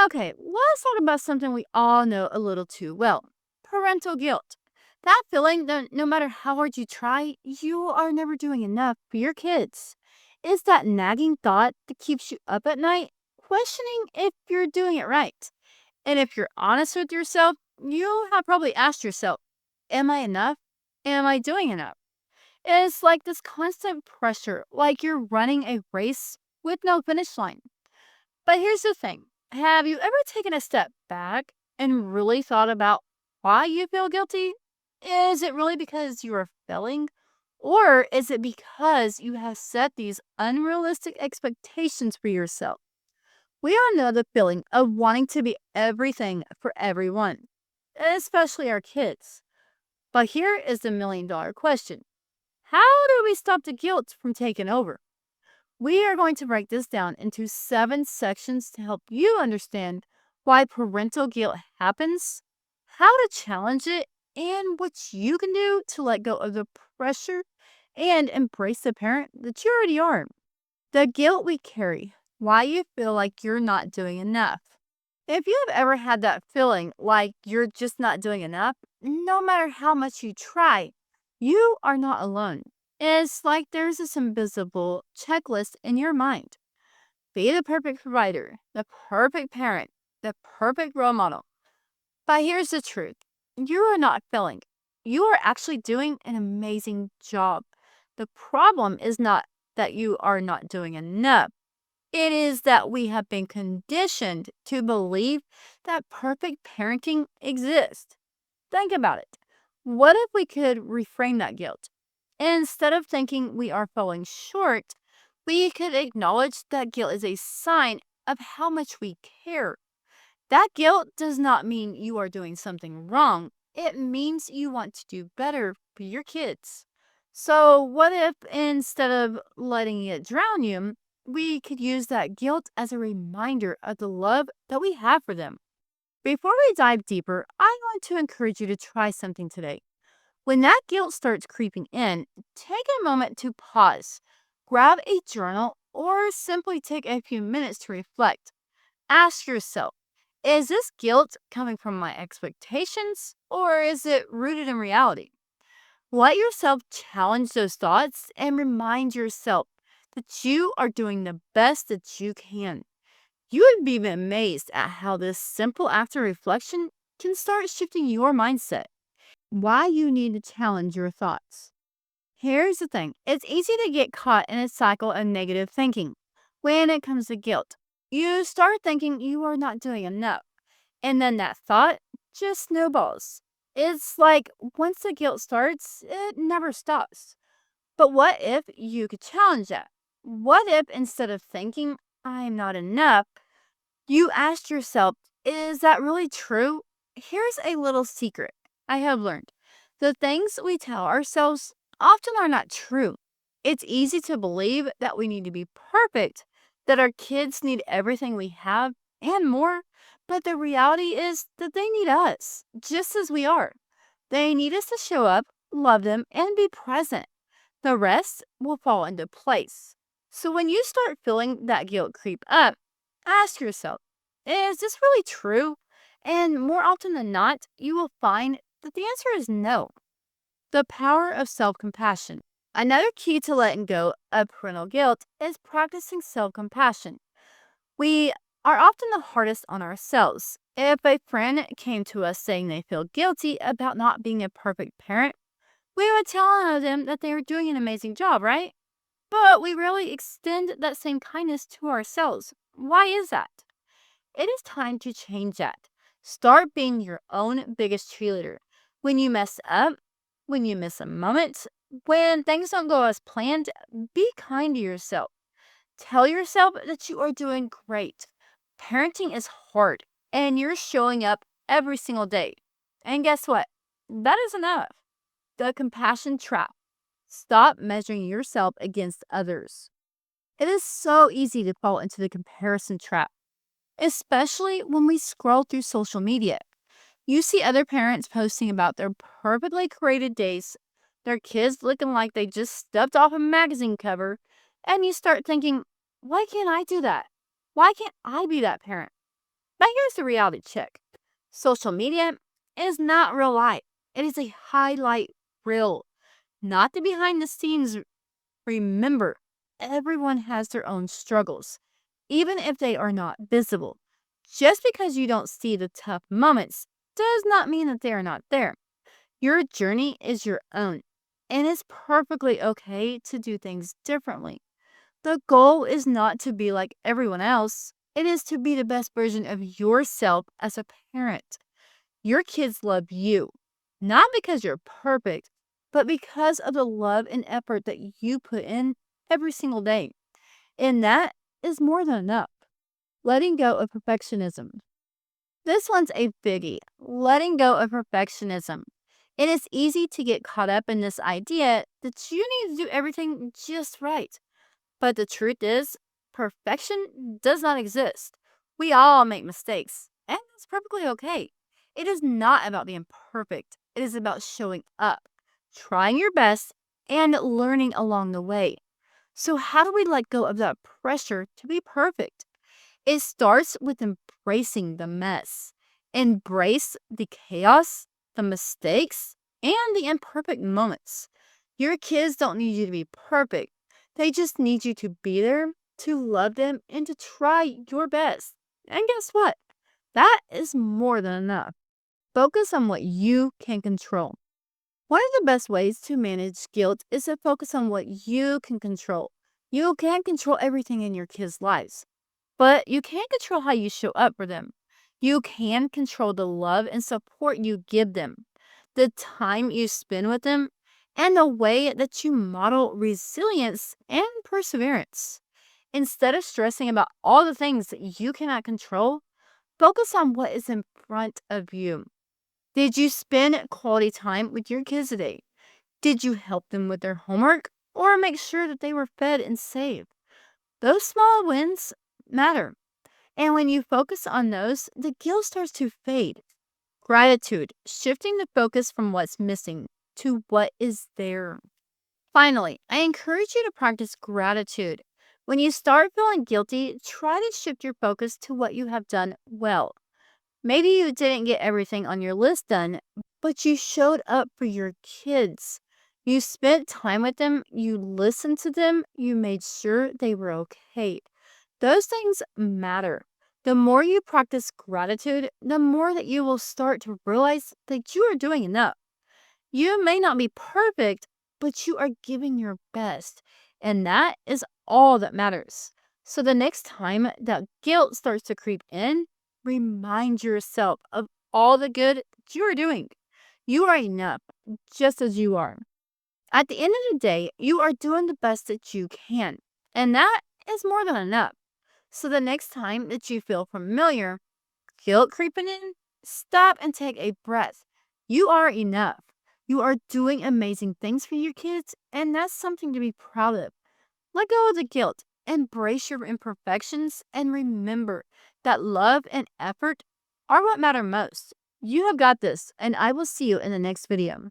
Okay, let's talk about something we all know a little too well: parental guilt. That feeling that no matter how hard you try, you are never doing enough for your kids. It's that nagging thought that keeps you up at night, questioning if you're doing it right. And if you're honest with yourself, you have probably asked yourself, am I enough? Am I doing enough? It's like this constant pressure, like you're running a race with no finish line. But here's the thing: have you ever taken a step back and really thought about why you feel guilty? Is it really because you are failing? Or is it because you have set these unrealistic expectations for yourself? We all know the feeling of wanting to be everything for everyone, especially our kids. But here is the $1 million question: how do we stop the guilt from taking over? We are going to break this down into 7 sections to help you understand why parental guilt happens, how to challenge it, and what you can do to let go of the pressure and embrace the parent that you already are. The guilt we carry, why you feel like you're not doing enough. If you have ever had that feeling like you're just not doing enough, no matter how much you try, you are not alone. It's like there's this invisible checklist in your mind: be the perfect provider, the perfect parent, the perfect role model. But here's the truth: you are not failing. You are actually doing an amazing job. The problem is not that you are not doing enough. It is that we have been conditioned to believe that perfect parenting exists. Think about it. What if we could reframe that guilt? Instead of thinking we are falling short, we could acknowledge that guilt is a sign of how much we care. That guilt does not mean you are doing something wrong. It means you want to do better for your kids. So, what if instead of letting it drown you, we could use that guilt as a reminder of the love that we have for them? Before we dive deeper, I want to encourage you to try something today. When that guilt starts creeping in, take a moment to pause, grab a journal, or simply take a few minutes to reflect. Ask yourself, is this guilt coming from my expectations or is it rooted in reality? Let yourself challenge those thoughts and remind yourself that you are doing the best that you can. You would be amazed at how this simple act of reflection can start shifting your mindset. Why you need to challenge your thoughts. Here's the thing: it's easy to get caught in a cycle of negative thinking. When it comes to guilt, you start thinking you are not doing enough, and then that thought just snowballs. It's like once the guilt starts, it never stops. But what if you could challenge that? What if instead of thinking, I'm not enough, you asked yourself, is that really true? Here's a little secret I have learned: the things we tell ourselves often are not true. It's easy to believe that we need to be perfect, that our kids need everything we have and more. But the reality is that they need us just as we are. They need us to show up, love them, and be present. The rest will fall into place. So when you start feeling that guilt creep up, ask yourself, is this really true? And more often than not, you will find that the answer is no. The power of self compassion. Another key to letting go of parental guilt is practicing self compassion. We are often the hardest on ourselves. If a friend came to us saying they feel guilty about not being a perfect parent, we would tell them that they are doing an amazing job, right? But we rarely extend that same kindness to ourselves. Why is that? It is time to change that. Start being your own biggest cheerleader. When you mess up, when you miss a moment, when things don't go as planned, be kind to yourself. Tell yourself that you are doing great. Parenting is hard, and you're showing up every single day. And guess what? That is enough. The compassion trap. Stop measuring yourself against others. It is so easy to fall into the comparison trap, especially when we scroll through social media. You see other parents posting about their perfectly created days, their kids looking like they just stepped off a magazine cover, and you start thinking, why can't I do that? Why can't I be that parent? But here's the reality check: social media is not real life, it is a highlight reel, not the behind the scenes. Remember, everyone has their own struggles, even if they are not visible. Just because you don't see the tough moments does not mean that they are not there. Your journey is your own, and it's perfectly okay to do things differently. The goal is not to be like everyone else, it is to be the best version of yourself as a parent. Your kids love you, not because you're perfect, but because of the love and effort that you put in every single day. And that is more than enough. Letting go of perfectionism. This one's a biggie. Letting go of perfectionism. It is easy to get caught up in this idea that you need to do everything just right. But the truth is, perfection does not exist. We all make mistakes, and that's perfectly okay. It is not about being perfect, it is about showing up, trying your best, and learning along the way. So, how do we let go of that pressure to be perfect? It starts with embracing the mess. Embrace the chaos, the mistakes, and the imperfect moments. Your kids don't need you to be perfect. They just need you to be there, to love them, and to try your best. And guess what? That is more than enough. Focus on what you can control. One of the best ways to manage guilt is to focus on what you can control. You can't control everything in your kids' lives, but you can control how you show up for them. You can control the love and support you give them, the time you spend with them, and the way that you model resilience and perseverance. Instead of stressing about all the things that you cannot control, focus on what is in front of you. Did you spend quality time with your kids today? Did you help them with their homework or make sure that they were fed and safe? Those small wins matter. And when you focus on those, the guilt starts to fade. Gratitude, shifting the focus from what's missing to what is there. Finally, I encourage you to practice gratitude. When you start feeling guilty, try to shift your focus to what you have done well. Maybe you didn't get everything on your list done, but you showed up for your kids. You spent time with them, you listened to them, you made sure they were okay. Those things matter. The more you practice gratitude, the more that you will start to realize that you are doing enough. You may not be perfect, but you are giving your best. And that is all that matters. So the next time that guilt starts to creep in, remind yourself of all the good that you are doing. You are enough, just as you are. At the end of the day, you are doing the best that you can. And that is more than enough. So the next time that you feel familiar, guilt creeping in, stop and take a breath. You are enough. You are doing amazing things for your kids, and that's something to be proud of. Let go of the guilt, embrace your imperfections, and remember that love and effort are what matter most. You have got this, and I will see you in the next video.